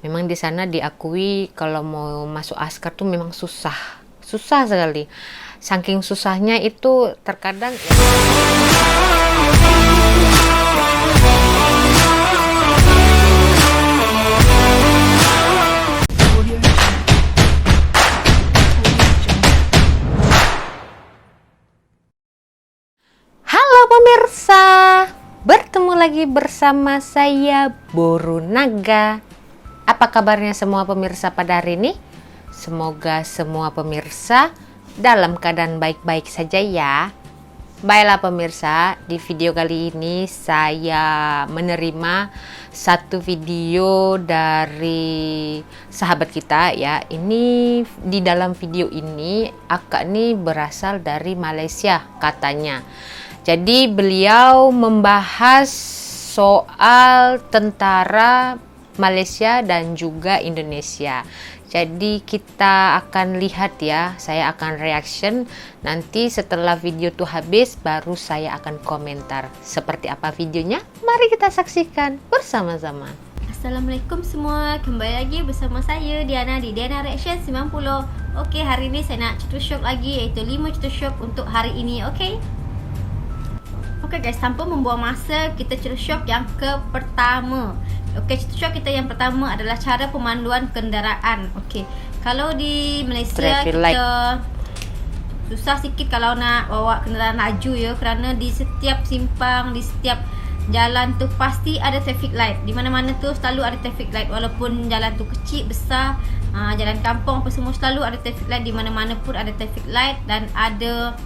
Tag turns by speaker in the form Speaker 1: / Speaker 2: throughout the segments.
Speaker 1: Memang di sana diakui kalau mau masuk askar tuh memang susah, susah sekali. Saking susahnya itu terkadang halo pemirsa, bertemu lagi bersama saya Boru Naga. Apa kabarnya semua pemirsa pada hari ini? Semoga semua pemirsa dalam keadaan baik-baik saja ya. Baiklah pemirsa, di video kali ini saya menerima satu video dari sahabat kita ya. Ini di dalam video ini akak ini berasal dari Malaysia katanya. Jadi beliau membahas soal tentara Malaysia dan juga Indonesia. Jadi kita akan lihat ya, saya akan reaction. Nanti setelah video itu habis, baru saya akan komentar. Seperti apa videonya? Mari kita saksikan bersama-sama.
Speaker 2: Assalamualaikum semua, kembali lagi bersama saya Diana di Diana Reaction 90. Okey, hari ini saya nak cerita shock lagi, iaitu 5 cerita shock untuk hari ini, okey? Okey guys, tanpa membuang masa, kita cerita shock yang pertama. Okey, cerita shock kita yang pertama adalah cara pemanduan kendaraan. Okey, kalau di Malaysia
Speaker 1: Traffic
Speaker 2: kita
Speaker 1: light.
Speaker 2: susah sikit kalau nak bawa kenderaan laju ya, kerana di setiap simpang, di setiap jalan tu pasti ada traffic light. Di mana-mana tu selalu ada traffic light, walaupun jalan tu kecil, besar, jalan kampung apa semua, selalu ada traffic light. Di mana-mana pun ada traffic light dan ada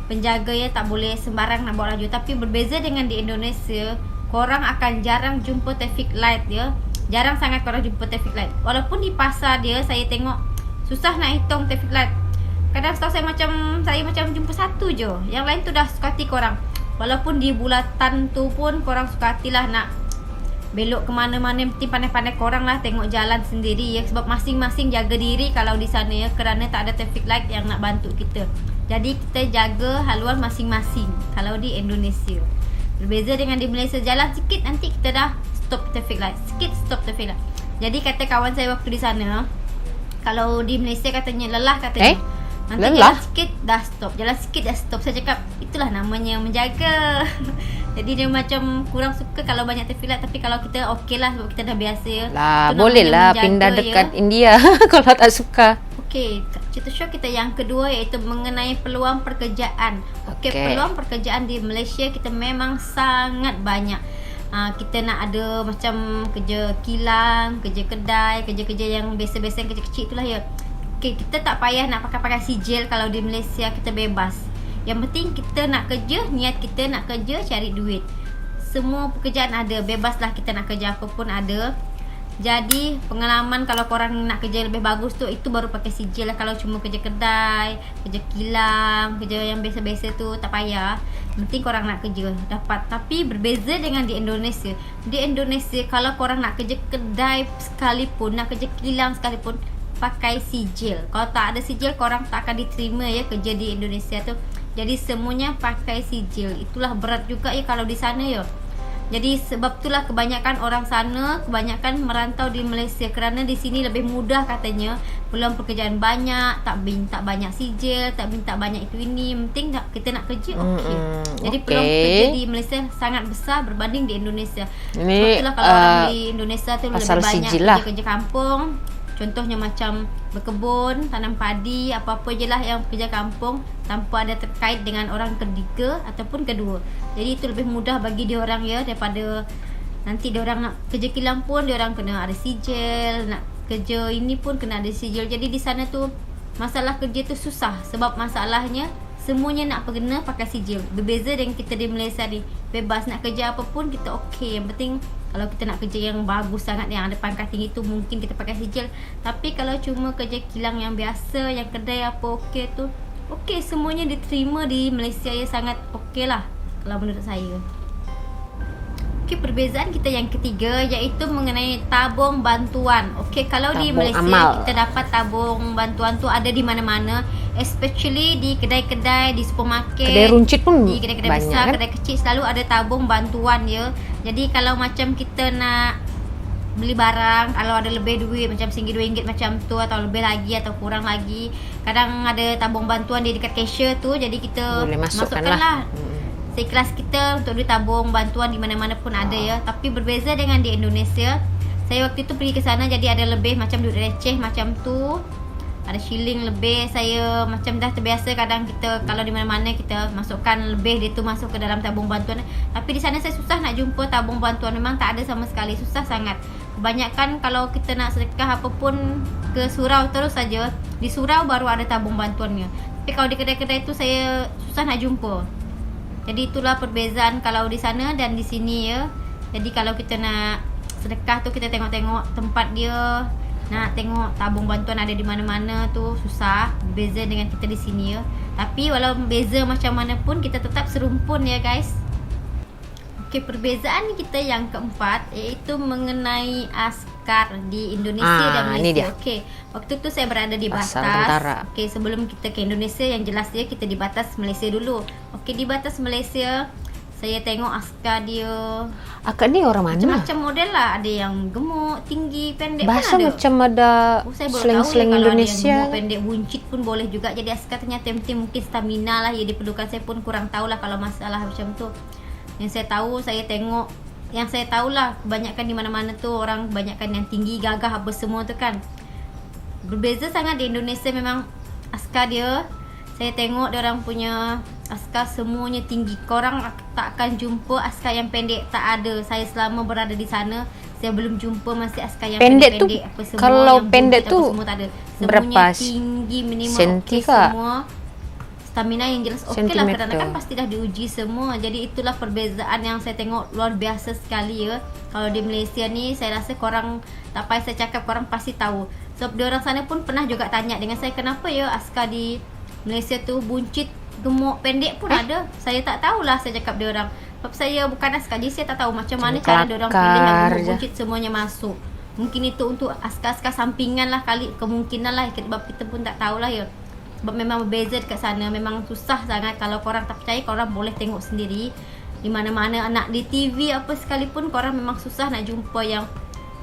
Speaker 2: penjaga ya, tak boleh sembarang nak bawa laju. Tapi berbeza dengan di Indonesia, korang akan jarang jumpa traffic light ya. Jarang sangat korang jumpa traffic light. Walaupun di pasar dia saya tengok susah nak hitung traffic light. Kadang setahu saya macam jumpa satu je. Yang lain tu dah suka hati korang. Walaupun di bulatan tu pun korang suka hatilah nak belok ke mana-mana, yang penting pandai-pandai korang lah tengok jalan sendiri ya. Sebab masing-masing jaga diri kalau di sana ya, kerana tak ada traffic light yang nak bantu kita. Jadi kita jaga haluan masing-masing kalau di Indonesia. Berbeza dengan di Malaysia, jalan sikit nanti kita dah stop traffic light. Sikit stop traffic light. Jadi kata kawan saya waktu di sana, kalau di Malaysia katanya lelah katanya. Nanti
Speaker 1: lelah?
Speaker 2: jalan sikit dah stop. Jalan sikit dah stop. Saya cakap itulah namanya menjaga. Jadi dia macam kurang suka kalau banyak traffic light. Tapi kalau kita okey lah, sebab kita dah biasa ya.
Speaker 1: Lah,
Speaker 2: Itu
Speaker 1: boleh
Speaker 2: namanya
Speaker 1: lah pindah
Speaker 2: menjaga,
Speaker 1: dekat
Speaker 2: ya.
Speaker 1: India kalau tak suka.
Speaker 2: Okey, cerita shock kita yang kedua iaitu mengenai peluang pekerjaan. Okey,
Speaker 1: Okey.
Speaker 2: peluang pekerjaan di Malaysia kita memang sangat banyak. Kita nak ada macam kerja kilang, kerja kedai, kerja-kerja yang biasa-biasa, yang kecil-kecil itulah ya. Okey, kita tak payah nak pakai sijil kalau di Malaysia, kita bebas. Yang penting kita nak kerja, niat kita nak kerja, cari duit. Semua pekerjaan ada, bebaslah kita nak kerja apa pun ada. Jadi pengalaman kalau korang nak kerja lebih bagus tu, itu baru pakai sijil lah. Kalau cuma kerja kedai, kerja kilang, kerja yang biasa-biasa tu tak payah. Penting korang nak kerja, dapat. Tapi berbeza dengan di Indonesia. Di Indonesia kalau korang nak kerja kedai sekalipun, nak kerja kilang sekalipun, pakai sijil. Kalau tak ada sijil, korang tak akan diterima ya kerja di Indonesia tu. Jadi semuanya pakai sijil. Itulah berat juga ya kalau di sana ya. Jadi sebab itulah kebanyakan orang sana, kebanyakan merantau di Malaysia, kerana di sini lebih mudah katanya. Peluang pekerjaan banyak, tak minta banyak sijil, tak minta banyak itu ini, penting kita nak kerja okey. Jadi peluang kerja di Malaysia sangat besar berbanding di Indonesia. Sebab
Speaker 1: Ini
Speaker 2: itulah kalau orang di Indonesia tu lebih
Speaker 1: pasal
Speaker 2: banyak
Speaker 1: sijil lah.
Speaker 2: kerja-kerja kampung. Contohnya macam berkebun, tanam padi, apa-apa je lah yang kerja kampung tanpa ada terkait dengan orang ketiga ataupun kedua. Jadi itu lebih mudah bagi dia orang ya, daripada nanti dia orang nak kerja kilang pun dia orang kena ada sijil, nak kerja ini pun kena ada sijil. Jadi di sana tu masalah kerja tu susah, sebab masalahnya semuanya nak kena pakai sijil. Berbeza dengan kita di Malaysia ni, bebas nak kerja apa pun kita okey. Yang penting kalau kita nak kerja yang bagus sangat, yang ada pangkat tinggi tu, mungkin kita pakai sijil. Tapi kalau cuma kerja kilang yang biasa, yang kedai apa okey tu, okey, semuanya diterima di Malaysia ya, sangat okey lah kalau menurut saya. Okey, perbezaan kita yang ketiga iaitu mengenai tabung bantuan. Okey, kalau di
Speaker 1: Tabung
Speaker 2: Malaysia
Speaker 1: amal.
Speaker 2: kita dapat tabung bantuan tu ada di mana-mana, especially di kedai-kedai, di supermarket,
Speaker 1: Kedai runcit pun
Speaker 2: di kedai-kedai
Speaker 1: banyak
Speaker 2: besar,
Speaker 1: kan?
Speaker 2: kedai kecil, selalu ada tabung bantuan ya. Jadi kalau macam kita nak beli barang, kalau ada lebih duit macam RM1 2 macam tu, atau lebih lagi atau kurang lagi, kadang ada tabung bantuan di dekat cashier tu, jadi kita
Speaker 1: boleh masukkan
Speaker 2: masukkan lah
Speaker 1: lah.
Speaker 2: seikhlas kita untuk ditabung bantuan di mana-mana pun ada ya. Tapi berbeza dengan di Indonesia, saya waktu itu pergi ke sana jadi ada lebih macam duit receh macam tu, ada shilling lebih. Saya macam dah terbiasa, kadang kita kalau di mana-mana kita masukkan lebih dia tu masuk ke dalam tabung bantuan. Tapi di sana saya susah nak jumpa tabung bantuan, memang tak ada sama sekali, susah sangat. Kebanyakan kalau kita nak sedekah apapun ke surau terus saja, di surau baru ada tabung bantuannya. Tapi kalau di kedai-kedai tu saya susah nak jumpa. Jadi itulah perbezaan kalau di sana dan di sini ya. Jadi kalau kita nak sedekah tu kita tengok-tengok tempat dia, nak tengok tabung bantuan ada di mana-mana tu susah. Beza dengan kita di sini ya. Tapi walau beza macam mana pun kita tetap serumpun ya guys. Okey, perbezaan kita yang keempat iaitu mengenai askar di Indonesia dan
Speaker 1: Ini
Speaker 2: Malaysia.
Speaker 1: dia.
Speaker 2: Okey, waktu tu saya berada di batas.
Speaker 1: Pasar tentara.
Speaker 2: Okey, sebelum kita ke Indonesia yang jelas dia kita di batas Malaysia dulu. Okey, di batas Malaysia saya tengok askar dia
Speaker 1: Akak ni orang mana?
Speaker 2: macam-macam model lah. Ada yang gemuk, tinggi, pendek
Speaker 1: Bahasa
Speaker 2: pun ada.
Speaker 1: macam ada
Speaker 2: Saya baru
Speaker 1: slang-slang
Speaker 2: tahu ya, kalau
Speaker 1: Indonesia.
Speaker 2: ada yang gemuk, pendek, buncit pun boleh juga. Jadi askar ternyata penting, mungkin stamina lah yang diperlukan. Saya pun kurang tahu lah kalau masalah macam tu. Yang saya tahu, saya tengok, yang saya tahulah kebanyakan di mana-mana tu orang kebanyakan yang tinggi, gagah apa semua tu kan. Berbeza sangat di Indonesia memang askar dia. Saya tengok dia orang punya askar semuanya tinggi. Korang tak akan jumpa askar yang pendek, tak ada. Saya selama berada di sana, saya belum jumpa masih askar yang
Speaker 1: Pendek tu,
Speaker 2: pendek-pendek apa semua.
Speaker 1: kalau
Speaker 2: yang
Speaker 1: pendek
Speaker 2: buncit
Speaker 1: tu
Speaker 2: apa semua tak ada.
Speaker 1: berapa
Speaker 2: Semuanya tinggi, minimal
Speaker 1: senti
Speaker 2: okey
Speaker 1: kak?
Speaker 2: semua. Stamina yang jelas okey lah,
Speaker 1: Sentimeter.
Speaker 2: kadang-kadang pasti dah diuji semua. Jadi itulah perbezaan yang saya tengok luar biasa sekali ya. Kalau di Malaysia ni saya rasa korang tak payah saya cakap, korang pasti tahu. Sebab dia orang sana pun pernah juga tanya dengan saya, kenapa ya askar di Malaysia tu buncit, gemuk, pendek pun ada. Saya tak tahulah, saya cakap dia orang. Sebab saya bukan askar, jadi saya tak tahu macam mana cara dia orang pilih yang gemuk, buncit semuanya masuk. Mungkin itu untuk askar-askar sampingan lah kali, kemungkinan lah, sebab kita pun tak tahulah ya. Sebab memang berbeza dekat sana, memang susah sangat. Kalau korang tak percaya, korang boleh tengok sendiri. Di mana-mana anak di TV apa sekalipun, korang memang susah nak jumpa yang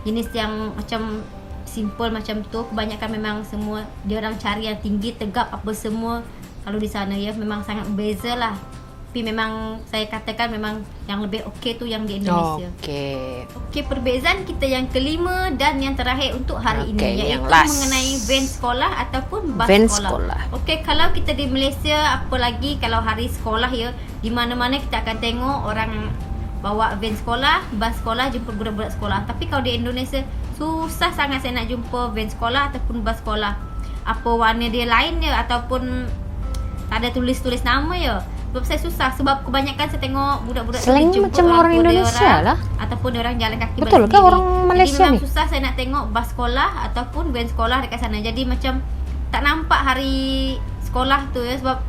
Speaker 2: jenis yang macam simple macam tu. Kebanyakan memang semua dia orang cari yang tinggi, tegap apa semua. Kalau di sana ya memang sangat berbeza lah. Tapi memang saya katakan memang yang lebih okey tu yang di Indonesia. Okey, perbezaan kita yang kelima dan yang terakhir untuk hari ini iaitu mengenai van sekolah ataupun bas sekolah. Okey, kalau kita di Malaysia, apalagi kalau hari sekolah ya, di mana-mana kita akan tengok orang bawa van sekolah, bas sekolah, jemput budak-budak sekolah. Tapi kalau di Indonesia susah sangat saya nak jumpa van sekolah ataupun bas sekolah. Apa warna dia lain ya, ataupun tak ada tulis-tulis nama ya. Sebab saya susah, sebab kebanyakan saya tengok budak-budak
Speaker 1: selangnya macam orang Indonesia lah,
Speaker 2: ataupun orang jalan kaki
Speaker 1: betul ke orang Malaysia.
Speaker 2: Jadi memang
Speaker 1: ni
Speaker 2: susah saya nak tengok bas sekolah ataupun van sekolah dekat sana. Jadi macam tak nampak hari sekolah tu ya, sebab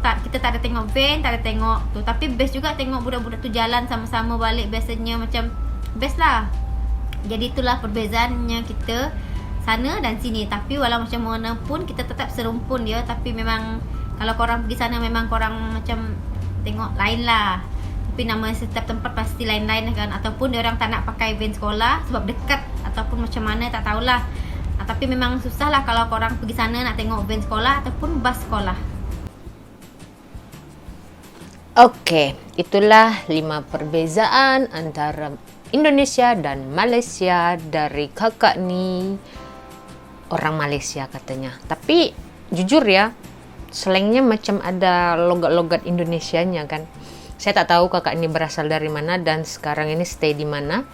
Speaker 2: kita tak ada tengok van, tak ada tengok tu. Tapi best juga tengok budak-budak tu jalan sama-sama balik, biasanya macam best lah. Jadi itulah perbezaannya kita sana dan sini. Tapi walau macam mana pun kita tetap serumpun dia. Tapi memang kalau korang pergi sana memang korang macam tengok lain lah. Tapi nama setiap tempat pasti lain-lain kan. Ataupun dia orang tak nak pakai van sekolah sebab dekat, ataupun macam mana tak tahulah. Tapi memang susah lah kalau korang pergi sana nak tengok van sekolah ataupun bas sekolah.
Speaker 1: Okey, itulah 5 perbezaan antara Indonesia dan Malaysia dari kakak ni orang Malaysia katanya. Tapi jujur ya, slangnya macam ada logat-logat Indonesianya kan. Saya tak tahu kakak ini berasal dari mana dan sekarang ini stay di mana.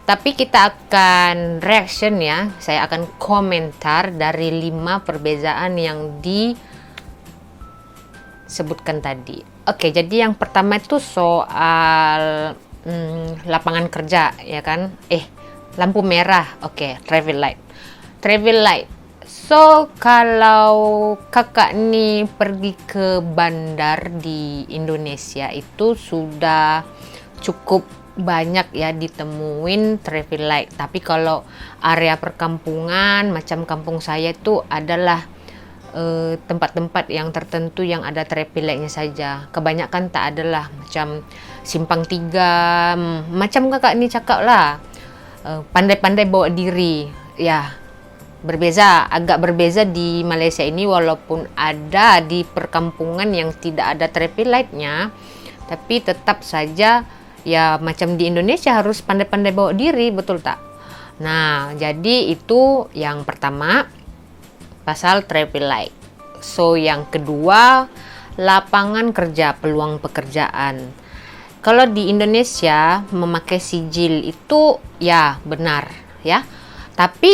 Speaker 1: Tapi kita akan reaction ya. Saya akan komentar dari 5 perbezaan yang disebutkan tadi. Oke, jadi yang pertama itu soal lapangan kerja ya kan. Lampu merah. Oke, traffic light. Traffic light. So, kalau kakak nih pergi ke bandar di Indonesia itu sudah cukup banyak ya ditemuin traffic light. Tapi kalau area perkampungan macam kampung saya itu adalah tempat-tempat yang tertentu yang ada traffic lightnya saja. Kebanyakan tak adalah, macam simpang 3, macam kakak nih cakap lah. pandai-pandai bawa diri ya. Agak berbeza di Malaysia ini, walaupun ada di perkampungan yang tidak ada traffic light-nya, tapi tetap saja ya macam di Indonesia harus pandai-pandai bawa diri, betul tak? Nah, jadi itu yang pertama, pasal traffic light. So, yang kedua, lapangan kerja, peluang pekerjaan. Kalau di Indonesia memakai sijil itu ya benar ya. Tapi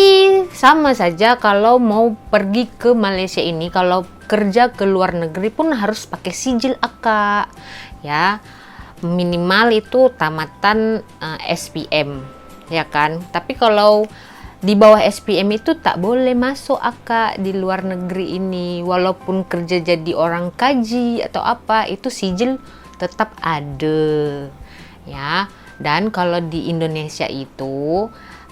Speaker 1: sama saja kalau mau pergi ke Malaysia ini, kalau kerja ke luar negeri pun harus pakai sijil akak ya. Minimal itu tamatan SPM ya kan. Tapi kalau di bawah SPM itu tak boleh masuk akak di luar negeri ini. Walaupun kerja jadi orang kaji atau apa, itu sijil tetap ada ya. Dan kalau di Indonesia itu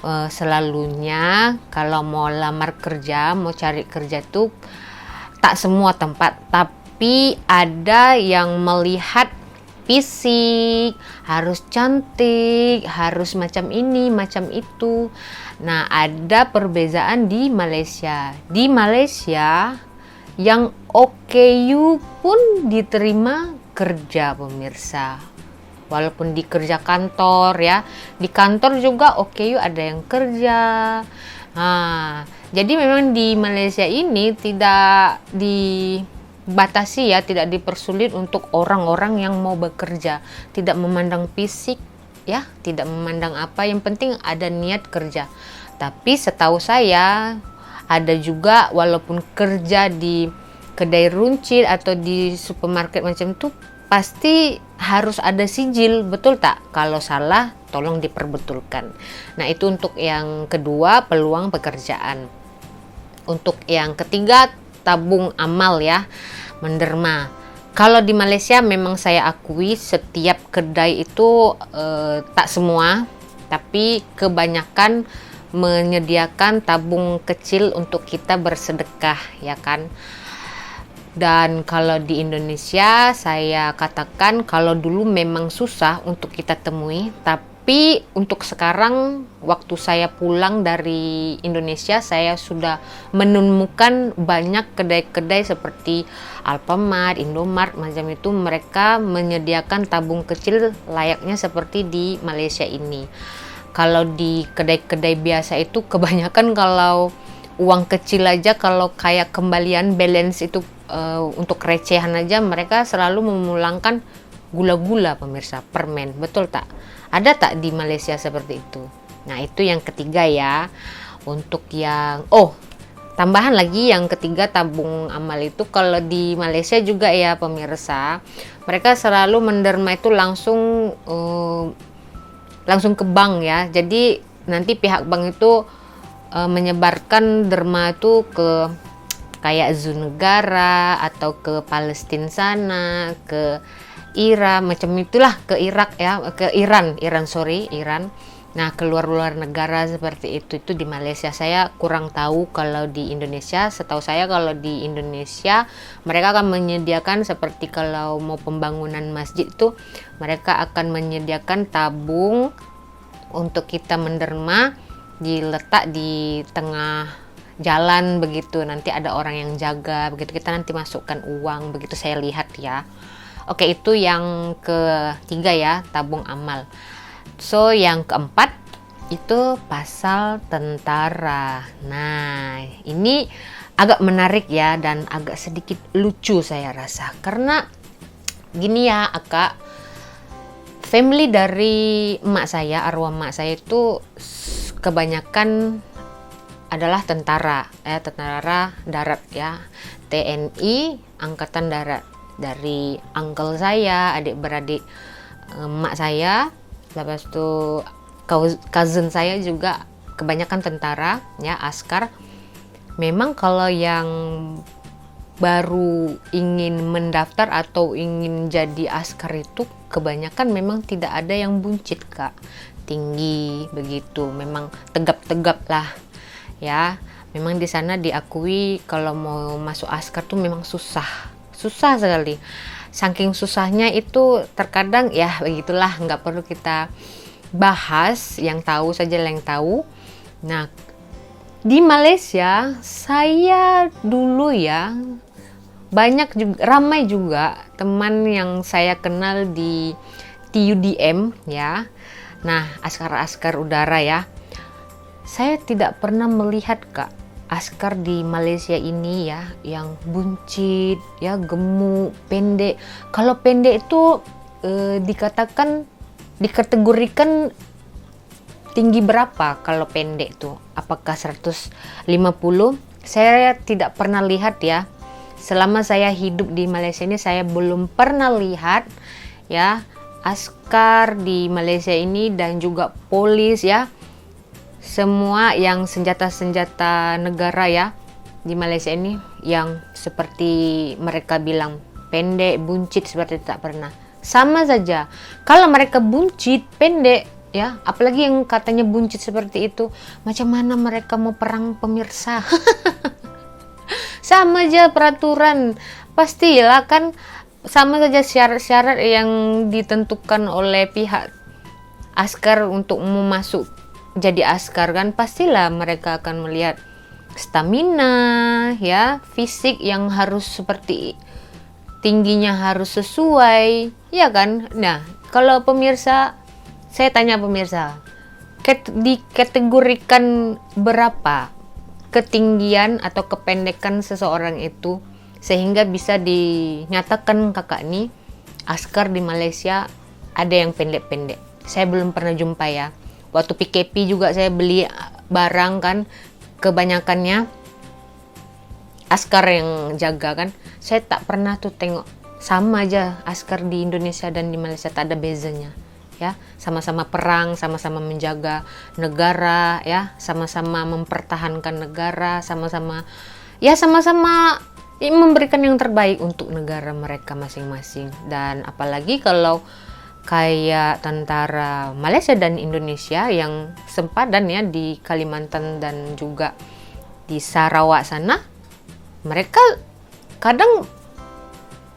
Speaker 1: selalunya kalau mau lamar kerja, mau cari kerja tuh tak semua tempat, tapi ada yang melihat fisik, harus cantik, harus macam ini, macam itu. Nah, ada perbezaan di Malaysia. Di Malaysia yang OKU pun diterima kerja, pemirsa. Walaupun di kerja kantor ya, di kantor juga OKU ada yang kerja. Nah, jadi memang di Malaysia ini tidak dibatasi ya, tidak dipersulit untuk orang-orang yang mau bekerja, tidak memandang fisik ya, tidak memandang apa, yang penting ada niat kerja. Tapi setahu saya ada juga walaupun kerja di kedai runcit atau di supermarket macam itu, pasti harus ada sijil, betul tak? Kalau salah, tolong diperbetulkan. Nah, itu untuk yang kedua, peluang pekerjaan. Untuk yang ketiga, tabung amal ya, menderma. Kalau di Malaysia memang saya akui setiap kedai itu tak semua, tapi kebanyakan menyediakan tabung kecil untuk kita bersedekah ya kan. Dan kalau di Indonesia, saya katakan kalau dulu memang susah untuk kita temui, tapi untuk sekarang waktu saya pulang dari Indonesia, saya sudah menemukan banyak kedai-kedai seperti Alfamart, Indomart, macam itu, mereka menyediakan tabung kecil layaknya seperti di Malaysia ini. Kalau di kedai-kedai biasa itu kebanyakan kalau uang kecil aja, kalau kayak kembalian balance itu untuk recehan aja, mereka selalu memulangkan gula-gula, pemirsa, permen, betul tak? Ada tak di Malaysia seperti itu? Nah, itu yang ketiga ya. Untuk yang tambahan lagi yang ketiga, tabung amal itu kalau di Malaysia juga ya pemirsa, mereka selalu menderma itu langsung ke bank ya. Jadi nanti pihak bank itu menyebarkan derma itu ke kayak Zunegara atau ke Palestina sana, ke Iran, macam itulah, ke Irak ya, ke Iran. Nah, keluar negara seperti itu di Malaysia. Saya kurang tahu kalau di Indonesia. Setahu saya kalau di Indonesia mereka akan menyediakan seperti kalau mau pembangunan masjid itu, mereka akan menyediakan tabung untuk kita menderma, diletak di tengah jalan begitu, nanti ada orang yang jaga begitu, kita nanti masukkan uang begitu, saya lihat ya. Oke, itu yang ketiga ya, tabung amal. So, yang keempat itu pasal tentara. Nah, ini agak menarik ya, dan agak sedikit lucu saya rasa, karena gini ya akak, family dari emak saya, arwah emak saya itu kebanyakan adalah tentara darat ya, TNI Angkatan Darat. Dari uncle saya, adik-beradik emak saya, lepas itu cousin saya juga kebanyakan tentara ya, askar. Memang kalau yang baru ingin mendaftar atau ingin jadi askar itu kebanyakan memang tidak ada yang buncit kak, tinggi begitu, memang tegap-tegap lah ya. Memang di sana diakui kalau mau masuk askar tuh memang susah sekali. Saking susahnya itu terkadang ya begitulah, nggak perlu kita bahas, yang tahu saja yang tahu. Nah, di Malaysia saya dulu ya banyak juga, ramai juga teman yang saya kenal di TUDM ya. Nah, askar-askar udara ya. Saya tidak pernah melihat Kak askar di Malaysia ini ya yang buncit, ya gemuk, pendek. Kalau pendek itu dikategorikan tinggi berapa kalau pendek tuh? Apakah 150? Saya tidak pernah lihat ya. Selama saya hidup di Malaysia ini saya belum pernah lihat ya askar di Malaysia ini dan juga polis ya. Semua yang senjata-senjata negara ya di Malaysia ini yang seperti mereka bilang pendek, buncit seperti tak pernah. Sama saja. Kalau mereka buncit, pendek ya, apalagi yang katanya buncit seperti itu, macam mana mereka mau perang pemirsa? Sama aja peraturan, pastilah kan sama saja syarat-syarat yang ditentukan oleh pihak askar untuk mau masuk jadi askar kan, pastilah mereka akan melihat stamina ya, fisik yang harus seperti tingginya harus sesuai ya kan. Nah, kalau pemirsa, saya tanya pemirsa, dikategorikan berapa ketinggian atau kependekan seseorang itu sehingga bisa dinyatakan kakak nih askar di Malaysia ada yang pendek-pendek. Saya belum pernah jumpa ya. Waktu PKP juga saya beli barang kan, kebanyakannya askar yang jaga kan. Saya tak pernah tuh tengok, sama aja askar di Indonesia dan di Malaysia, tak ada bezanya ya. Sama-sama perang, sama-sama menjaga negara ya, sama-sama mempertahankan negara, sama-sama memberikan yang terbaik untuk negara mereka masing-masing. Dan apalagi kalau kayak tentara Malaysia dan Indonesia yang sempadan ya di Kalimantan dan juga di Sarawak sana, mereka kadang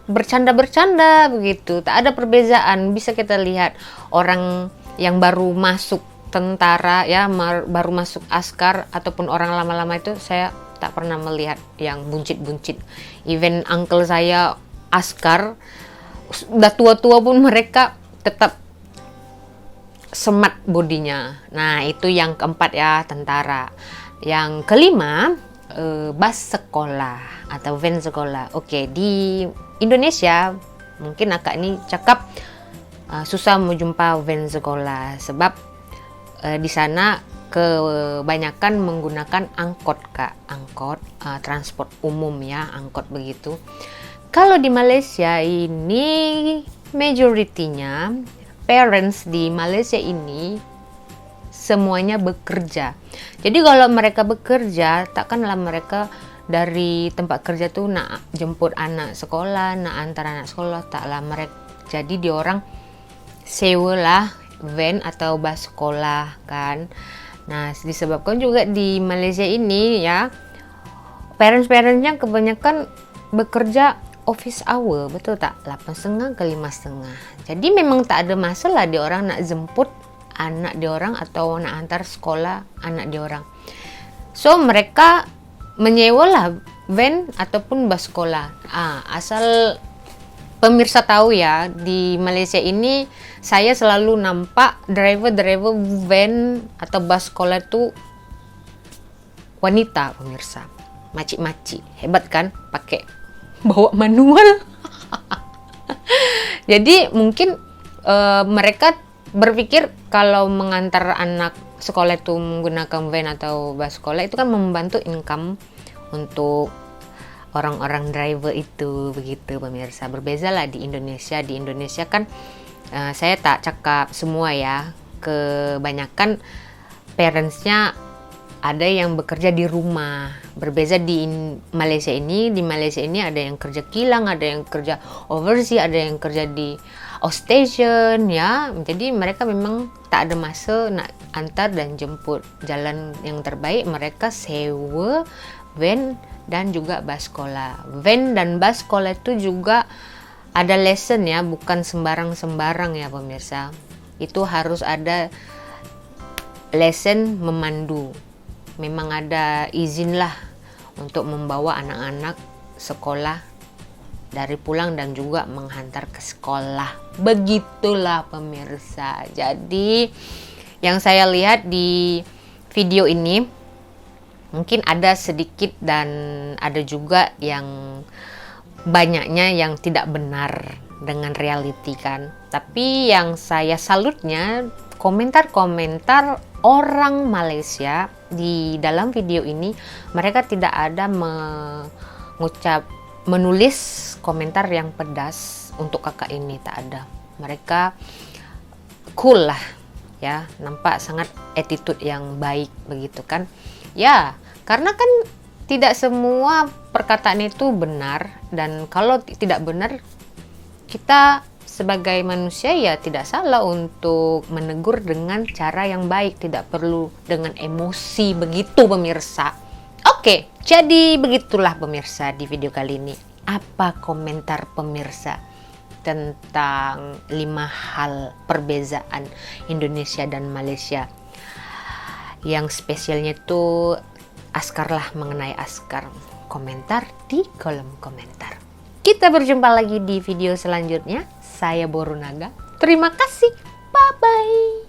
Speaker 1: bercanda-bercanda begitu, tak ada perbezaan. Bisa kita lihat orang yang baru masuk tentara ya, baru masuk askar ataupun orang lama-lama itu, saya tak pernah melihat yang buncit-buncit. Even uncle saya askar, udah tua-tua pun mereka tetap semat bodinya. Nah, itu yang keempat ya, tentara. Yang kelima, bus sekolah atau van sekolah. Oke, di Indonesia mungkin akak ini cakap susah mau jumpa van sekolah sebab di sana kebanyakan menggunakan angkot Kak, angkot transport umum ya, angkot begitu. Kalau di Malaysia ini majoritinya parents di Malaysia ini semuanya bekerja. Jadi kalau mereka bekerja, takkanlah mereka dari tempat kerja tuh nak jemput anak sekolah, nak antar anak sekolah, taklah mereka. Jadi diorang sewalah van atau bus sekolah kan. Nah, disebabkan juga di Malaysia ini ya, parents-parentsnya kebanyakan bekerja office hour, betul tak? 8.30 ke 5.30. Jadi memang tak ada masalah diorang nak jemput anak diorang atau nak antar sekolah anak diorang. So mereka menyewalah van ataupun bus sekolah. Asal pemirsa tahu ya, di Malaysia ini saya selalu nampak driver van atau bus sekolah itu wanita pemirsa. Makcik-makcik, hebat kan? Pakai bawa manual. Jadi mungkin mereka berpikir kalau mengantar anak sekolah itu menggunakan van atau bus sekolah itu kan membantu income untuk orang-orang driver itu begitu pemirsa. Berbeza lah di Indonesia. Di Indonesia kan saya tak cakap semua ya, kebanyakan parentsnya ada yang bekerja di rumah. Berbeza di Malaysia ini. Di Malaysia ini ada yang kerja kilang, ada yang kerja overseas, ada yang kerja di outstation ya. Jadi mereka memang tak ada masa nak antar dan jemput. Jalan yang terbaik mereka sewa van dan juga bus sekolah. Van dan bus sekolah itu juga ada lesson ya, bukan sembarang-sembarang ya pemirsa. itu harus ada lesson memandu. Memang ada izin lah untuk membawa anak-anak sekolah dari pulang dan juga menghantar ke sekolah. Begitulah pemirsa. Jadi yang saya lihat di video ini mungkin ada sedikit dan ada juga yang banyaknya yang tidak benar dengan reality kan. Tapi yang saya salutnya komentar-komentar orang Malaysia di dalam video ini, mereka tidak ada menulis komentar yang pedas untuk kakak ini, tak ada. Mereka cool lah ya, nampak sangat attitude yang baik begitu kan. Ya, karena kan tidak semua perkataan itu benar, dan kalau tidak benar, kita sebagai manusia ya tidak salah untuk menegur dengan cara yang baik, tidak perlu dengan emosi begitu pemirsa. Oke, jadi begitulah pemirsa di video kali ini. Apa komentar pemirsa tentang 5 hal perbezaan Indonesia dan Malaysia? Yang spesialnya itu Askar lah, mengenai Askar. Komentar di kolom komentar. Kita berjumpa lagi di video selanjutnya. Saya Borunaga. Terima kasih. Bye-bye.